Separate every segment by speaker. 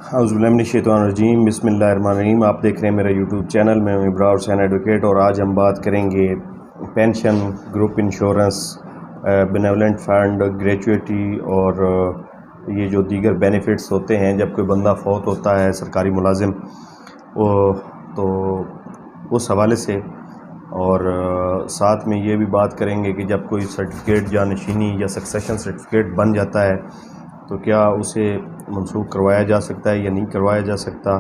Speaker 1: اعوذ باللہ من الشیطان الرجیم، بسم اللہ الرحمن الرحیم۔ آپ دیکھ رہے ہیں میرا یوٹیوب چینل، میں ہوں ابرار حسین ایڈوکیٹ، اور آج ہم بات کریں گے pension, group insurance, benevolent fund, gratuity اور یہ جو دیگر بینیفٹس ہوتے ہیں جب کوئی بندہ فوت ہوتا ہے سرکاری ملازم، تو اس حوالے سے، اور ساتھ میں یہ بھی بات کریں گے کہ جب کوئی سرٹیفکیٹ جانشینی یا سکسیشن سرٹیفکیٹ بن جاتا ہے تو کیا اسے منسوخ کروایا جا سکتا ہے یا نہیں کروایا جا سکتا،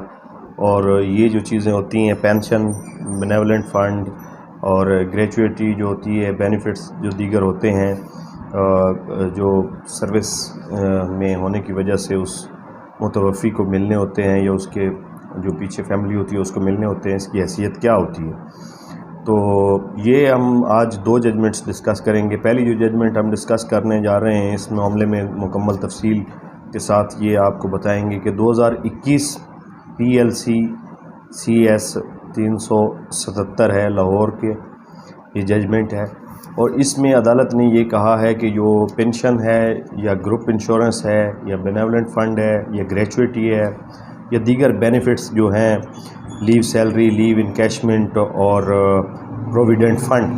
Speaker 1: اور یہ جو چیزیں ہوتی ہیں پینشن، بینیولنٹ فنڈ اور گریچویٹی جو ہوتی ہے، بینیفٹس جو دیگر ہوتے ہیں جو سروس میں ہونے کی وجہ سے اس متوفی کو ملنے ہوتے ہیں یا اس کے جو پیچھے فیملی ہوتی ہے اس کو ملنے ہوتے ہیں، اس کی حیثیت کیا ہوتی ہے۔ تو یہ ہم آج دو ججمنٹس ڈسکس کریں گے۔ پہلی جو ججمنٹ ہم ڈسکس کرنے جا رہے ہیں اس معاملے میں مکمل تفصیل کے ساتھ یہ آپ کو بتائیں گے کہ 2021 PLC CS 377 ہے لاہور کے، یہ ججمنٹ ہے، اور اس میں عدالت نے یہ کہا ہے کہ جو پینشن ہے یا گروپ انشورنس ہے یا بینیولنٹ فنڈ ہے یا گریچویٹی ہے یا دیگر بینیفٹس جو ہیں، لیو سیلری، لیو انکیشمنٹ اور پروویڈنٹ فنڈ،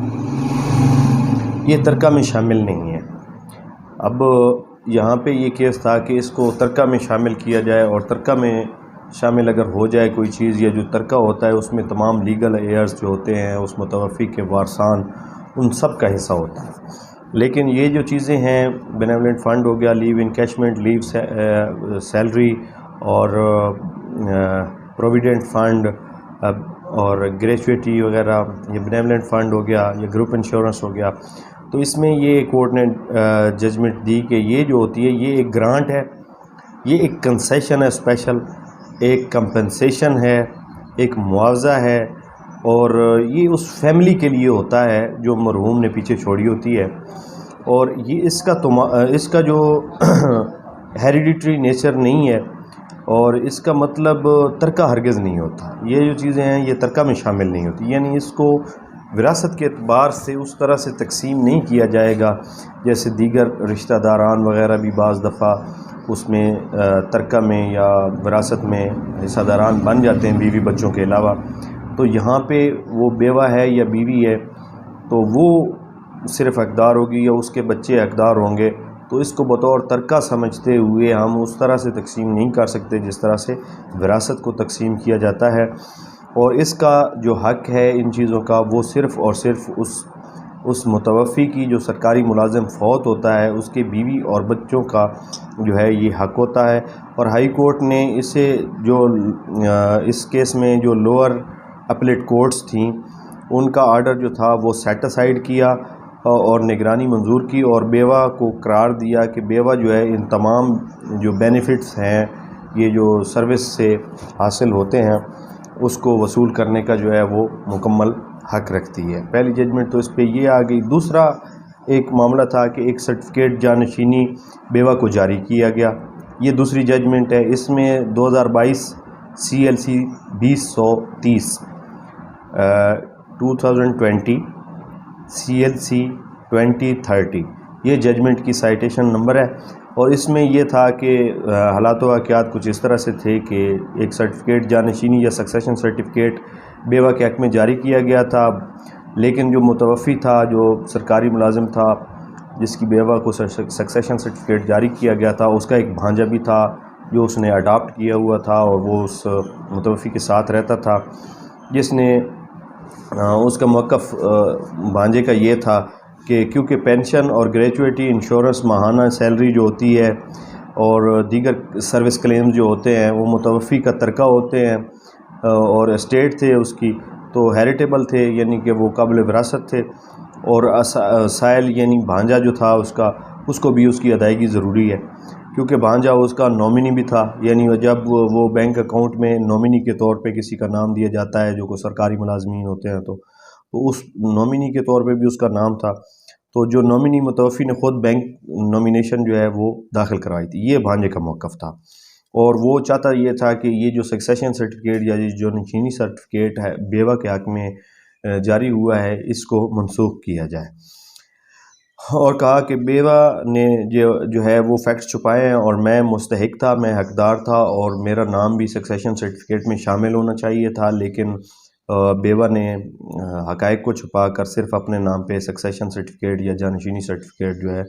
Speaker 1: یہ ترکہ میں شامل نہیں ہے۔ اب یہاں پہ یہ کیس تھا کہ اس کو ترکہ میں شامل کیا جائے، اور ترکہ میں شامل اگر ہو جائے کوئی چیز، یا جو ترکہ ہوتا ہے اس میں تمام لیگل ایئرز جو ہوتے ہیں اس متوفی کے وارثان، ان سب کا حصہ ہوتا ہے۔ لیکن یہ جو چیزیں ہیں، بینیولنٹ فنڈ ہو گیا، لیو انکیشمنٹ، لیو سیلری اور پروویڈنٹ فنڈ اور گریچویٹی وغیرہ، یہ بینیولنٹ فنڈ ہو گیا یا گروپ انشورنس ہو گیا، تو اس میں یہ کورٹ نے ججمنٹ دی کہ یہ جو ہوتی ہے یہ ایک گرانٹ ہے، یہ ایک کنسیشن ہے اسپیشل، ایک کمپنسیشن ہے، ایک معاوضہ ہے، اور یہ اس فیملی کے لیے ہوتا ہے جو مرحوم نے پیچھے چھوڑی ہوتی ہے، اور یہ اس کا جو ہیریڈیٹری نیچر نہیں ہے، اور اس کا مطلب ترکہ ہرگز نہیں ہوتا۔ یہ جو چیزیں ہیں یہ ترکہ میں شامل نہیں ہوتی، یعنی اس کو وراثت کے اعتبار سے اس طرح سے تقسیم نہیں کیا جائے گا جیسے دیگر رشتہ داران وغیرہ بھی بعض دفعہ اس میں ترکہ میں یا وراثت میں حصہ داران بن جاتے ہیں بیوی بچوں کے علاوہ۔ تو یہاں پہ وہ بیوہ ہے یا بیوی ہے تو وہ صرف حقدار ہوگی یا اس کے بچے حقدار ہوں گے، تو اس کو بطور ترکہ سمجھتے ہوئے ہم اس طرح سے تقسیم نہیں کر سکتے جس طرح سے وراثت کو تقسیم کیا جاتا ہے، اور اس کا جو حق ہے ان چیزوں کا وہ صرف اور صرف اس متوفی کی جو سرکاری ملازم فوت ہوتا ہے اس کے بیوی اور بچوں کا جو ہے یہ حق ہوتا ہے۔ اور ہائی کورٹ نے اسے جو اس کیس میں جو لوور اپیلیٹ کورٹس تھیں ان کا آرڈر جو تھا وہ سیٹ اسائیڈ کیا اور نگرانی منظور کی، اور بیوہ کو قرار دیا کہ بیوہ جو ہے ان تمام جو بینیفٹس ہیں یہ جو سروس سے حاصل ہوتے ہیں اس کو وصول کرنے کا جو ہے وہ مکمل حق رکھتی ہے۔ پہلی ججمنٹ تو اس پہ یہ آ گئی۔ دوسرا ایک معاملہ تھا کہ ایک سرٹیفکیٹ جانشینی بیوہ کو جاری کیا گیا، یہ دوسری ججمنٹ ہے۔ اس میں 2022 CLC 2030 2020 CLC 2030 یہ ججمنٹ کی سائٹیشن نمبر ہے، اور اس میں یہ تھا کہ حالات و واقعات کچھ اس طرح سے تھے کہ ایک سرٹیفکیٹ جانشینی یا سکسیشن سرٹیفکیٹ بیوہ کے حق میں جاری کیا گیا تھا، لیکن جو متوفی تھا، جو سرکاری ملازم تھا جس کی بیوہ کو سکسیشن سرٹیفکیٹ جاری کیا گیا تھا، اس کا ایک بھانجا بھی تھا جو اس نے اڈاپٹ کیا ہوا تھا، اور وہ اس متوفی کے ساتھ رہتا تھا، جس نے اس کا موقف بھانجے کا یہ تھا کہ کیونکہ پینشن اور گریچویٹی، انشورنس، ماہانہ سیلری جو ہوتی ہے اور دیگر سروس کلیمز جو ہوتے ہیں وہ متوفی کا ترکہ ہوتے ہیں، اور اسٹیٹ تھے اس کی تو ہیریٹیبل تھے، یعنی کہ وہ قابل وراثت تھے، اور سائل یعنی بھانجا جو تھا اس کو بھی اس کی ادائیگی ضروری ہے، کیونکہ بھانجا اس کا نومنی بھی تھا، یعنی جب وہ بینک اکاؤنٹ میں نومنی کے طور پہ کسی کا نام دیا جاتا ہے جو کوئی سرکاری ملازمین ہوتے ہیں تو اس نومنی کے طور پہ بھی اس کا نام تھا، تو جو نومنی متوفی نے خود بینک نومینیشن جو ہے وہ داخل کروائی تھی، یہ بھانجے کا موقف تھا، اور وہ چاہتا یہ تھا کہ یہ جو سکسیشن سرٹیفکیٹ یا جو نشینی سرٹیفکیٹ ہے بیوہ کے حق میں جاری ہوا ہے اس کو منسوخ کیا جائے۔ اور کہا کہ بیوہ نے جو ہے وہ فیکٹس چھپائے ہیں اور میں مستحق تھا، میں حقدار تھا اور میرا نام بھی سکسیشن سرٹیفکیٹ میں شامل ہونا چاہیے تھا، لیکن بیوہ نے حقائق کو چھپا کر صرف اپنے نام پہ سکسیشن سرٹیفکیٹ یا جانشینی سرٹیفکیٹ جو ہے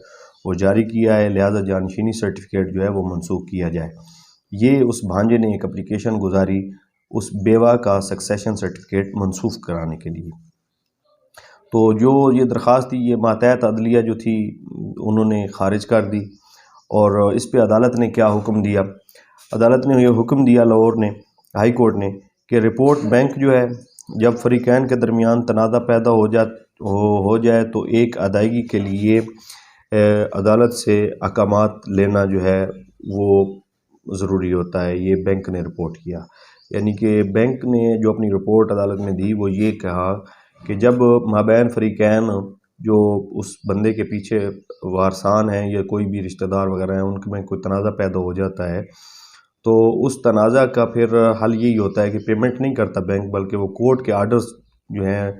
Speaker 1: وہ جاری کیا ہے، لہذا جانشینی سرٹیفکیٹ جو ہے وہ منسوخ کیا جائے۔ یہ اس بھانجے نے ایک اپلیکیشن گزاری اس بیوہ کا سکسیشن سرٹیفکیٹ منسوخ کرانے کے لیے۔ تو جو یہ درخواست تھی یہ ماتحت عدلیہ جو تھی انہوں نے خارج کر دی، اور اس پہ عدالت نے کیا حکم دیا؟ عدالت نے یہ حکم دیا لاہور نے، ہائی کورٹ نے، کہ رپورٹ بینک جو ہے جب فریقین کے درمیان تنازع پیدا ہو جائے تو ایک ادائیگی کے لیے عدالت سے احکامات لینا جو ہے وہ ضروری ہوتا ہے۔ یہ بینک نے رپورٹ کیا، یعنی کہ بینک نے جو اپنی رپورٹ عدالت میں دی وہ یہ کہا کہ جب مابین فریقین جو اس بندے کے پیچھے وارثان ہیں یا کوئی بھی رشتہ دار وغیرہ ہیں ان میں کوئی تنازع پیدا ہو جاتا ہے تو اس تنازع کا پھر حل یہی ہوتا ہے کہ پیمنٹ نہیں کرتا بینک، بلکہ وہ کورٹ کے آرڈرز جو ہیں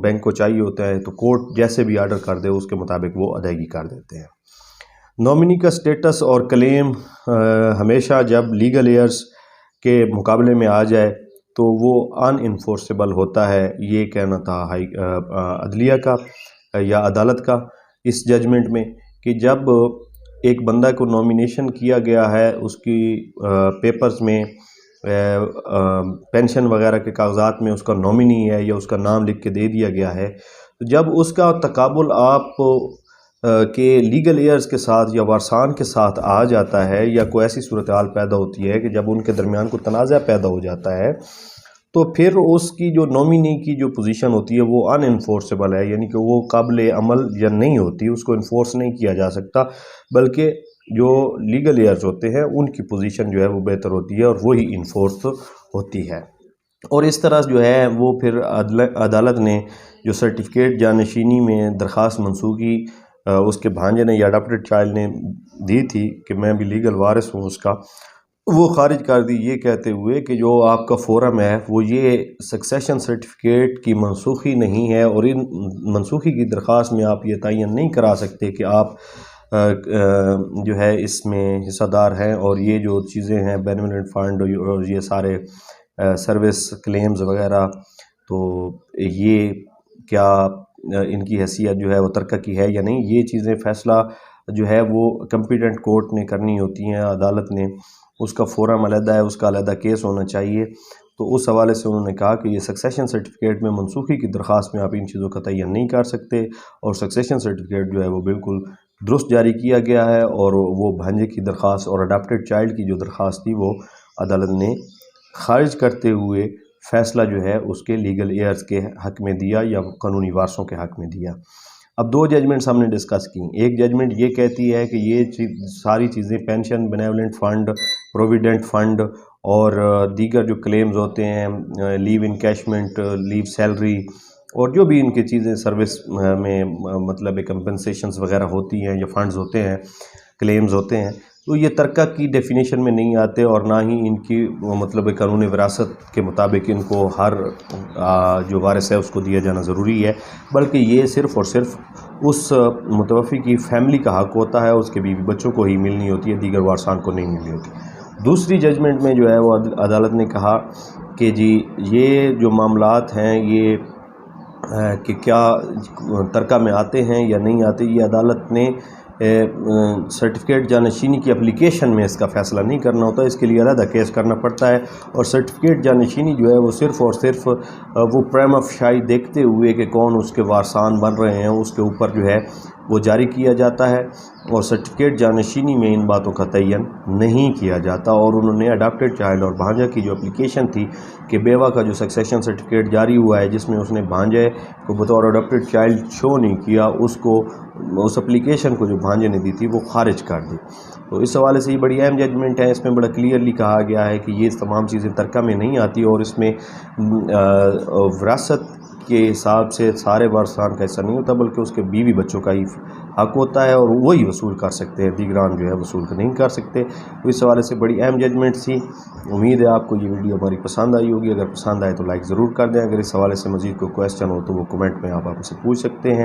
Speaker 1: بینک کو چاہیے ہوتا ہے تو کورٹ جیسے بھی آرڈر کر دے اس کے مطابق وہ ادائیگی کر دیتے ہیں۔ نومنی کا سٹیٹس اور کلیم ہمیشہ جب لیگل ایئرز کے مقابلے میں آ جائے تو وہ ان انفورسیبل ہوتا ہے، یہ کہنا تھا عدلیہ کا یا عدالت کا اس ججمنٹ میں، کہ جب ایک بندہ کو نومینیشن کیا گیا ہے اس کی پیپرز میں پینشن وغیرہ کے کاغذات میں اس کا نومینی ہے یا اس کا نام لکھ کے دے دیا گیا ہے، تو جب اس کا تقابل آپ کے لیگل ایئرز کے ساتھ یا وارثان کے ساتھ آ جاتا ہے یا کوئی ایسی صورتحال پیدا ہوتی ہے کہ جب ان کے درمیان کوئی تنازع پیدا ہو جاتا ہے تو پھر اس کی جو نومینی کی جو پوزیشن ہوتی ہے وہ ان انفورسیبل ہے، یعنی کہ وہ قابل عمل یا نہیں ہوتی، اس کو انفورس نہیں کیا جا سکتا، بلکہ جو لیگل ایئرز ہوتے ہیں ان کی پوزیشن جو ہے وہ بہتر ہوتی ہے اور وہی انفورس ہوتی ہے۔ اور اس طرح جو ہے وہ پھر عدالت نے جو سرٹیفکیٹ جانشینی میں درخواست منسوخی اس کے بھانجے نے یا اڈاپٹڈ چائلڈ نے دی تھی کہ میں بھی لیگل وارث ہوں اس کا، وہ خارج کر دی، یہ کہتے ہوئے کہ جو آپ کا فورم ہے وہ یہ سکسیشن سرٹیفکیٹ کی منسوخی نہیں ہے، اور ان منسوخی کی درخواست میں آپ یہ تعین نہیں کرا سکتے کہ آپ جو ہے اس میں حصہ دار ہیں، اور یہ جو چیزیں ہیں بینیفیٹ فنڈ اور یہ سارے سروس کلیمز وغیرہ، تو یہ کیا ان کی حیثیت جو ہے وہ ترکہ کی ہے یا نہیں، یہ چیزیں فیصلہ جو ہے وہ کمپیٹنٹ کورٹ نے کرنی ہوتی ہیں، عدالت نے، اس کا فورم علیحدہ ہے، اس کا علیحدہ کیس ہونا چاہیے۔ تو اس حوالے سے انہوں نے کہا کہ یہ سکسیشن سرٹیفکیٹ میں منسوخی کی درخواست میں آپ ان چیزوں کا تعین نہیں کر سکتے، اور سکسیشن سرٹیفکیٹ جو ہے وہ بالکل درست جاری کیا گیا ہے، اور وہ بھانجے کی درخواست اور اڈاپٹڈ چائلڈ کی جو درخواست تھی وہ عدالت نے خارج کرتے ہوئے فیصلہ جو ہے اس کے لیگل ایئرز کے حق میں دیا یا قانونی وارثوں کے حق میں دیا۔ اب دو ججمنٹس ہم نے ڈسکس کی، ایک ججمنٹ یہ کہتی ہے کہ یہ ساری چیزیں pension, benevolent fund, provident fund اور دیگر جو کلیمز ہوتے ہیں، لیو انکیشمنٹ، لیو سیلری اور جو بھی ان کی چیزیں سروس میں مطلب کمپنسیشنز وغیرہ ہوتی ہیں یا فنڈز ہوتے ہیں، کلیمز ہوتے ہیں، تو یہ ترکہ کی ڈیفینیشن میں نہیں آتے، اور نہ ہی ان کی مطلب قانون وراثت کے مطابق ان کو ہر جو وارث ہے اس کو دیا جانا ضروری ہے، بلکہ یہ صرف اور صرف اس متوفی کی فیملی کا حق ہوتا ہے، اس کے بیوی بچوں کو ہی ملنی ہوتی ہے، دیگر وارثان کو نہیں ملنی ہوتی۔ دوسری ججمنٹ میں جو ہے وہ عدالت نے کہا کہ جی یہ جو معاملات ہیں یہ کہ کیا ترکہ میں آتے ہیں یا نہیں آتے، یہ عدالت نے سرٹیفکیٹ جانشینی کی اپلیکیشن میں اس کا فیصلہ نہیں کرنا ہوتا، اس کے لیے علیحدہ کیس کرنا پڑتا ہے، اور سرٹیفکیٹ جانشینی جو ہے وہ صرف اور صرف وہ پرائم افشائی دیکھتے ہوئے کہ کون اس کے وارثان بن رہے ہیں اس کے اوپر جو ہے وہ جاری کیا جاتا ہے، اور سرٹیفکیٹ جانشینی میں ان باتوں کا تعین نہیں کیا جاتا۔ اور انہوں نے اڈاپٹڈ چائلڈ اور بھانجا کی جو اپلیکیشن تھی کہ بیوہ کا جو سکسیشن سرٹیفکیٹ جاری ہوا ہے جس میں اس نے بھانجے کو بطور اڈاپٹڈ چائلڈ شو نہیں کیا، اس اپلیکیشن کو جو بھانجے نے دی تھی وہ خارج کر دی۔ تو اس حوالے سے یہ بڑی اہم ججمنٹ ہے، اس میں بڑا کلیئرلی کہا گیا ہے کہ یہ تمام چیزیں ترکہ میں نہیں آتی، اور اس میں وراثت کے حساب سے سارے وارثان کا حصہ نہیں ہوتا، بلکہ اس کے بیوی بچوں کا ہی حق ہوتا ہے، اور وہی وصول کر سکتے ہیں، دیگران جو ہے وصول نہیں کر سکتے۔ تو اس حوالے سے بڑی اہم ججمنٹ تھی۔ امید ہے آپ کو یہ ویڈیو ہماری پسند آئی ہوگی، اگر پسند آئے تو لائک ضرور کر دیں، اگر اس حوالے سے مزید کوئی کویسچن ہو تو وہ کمنٹ میں آپ سے پوچھ سکتے ہیں۔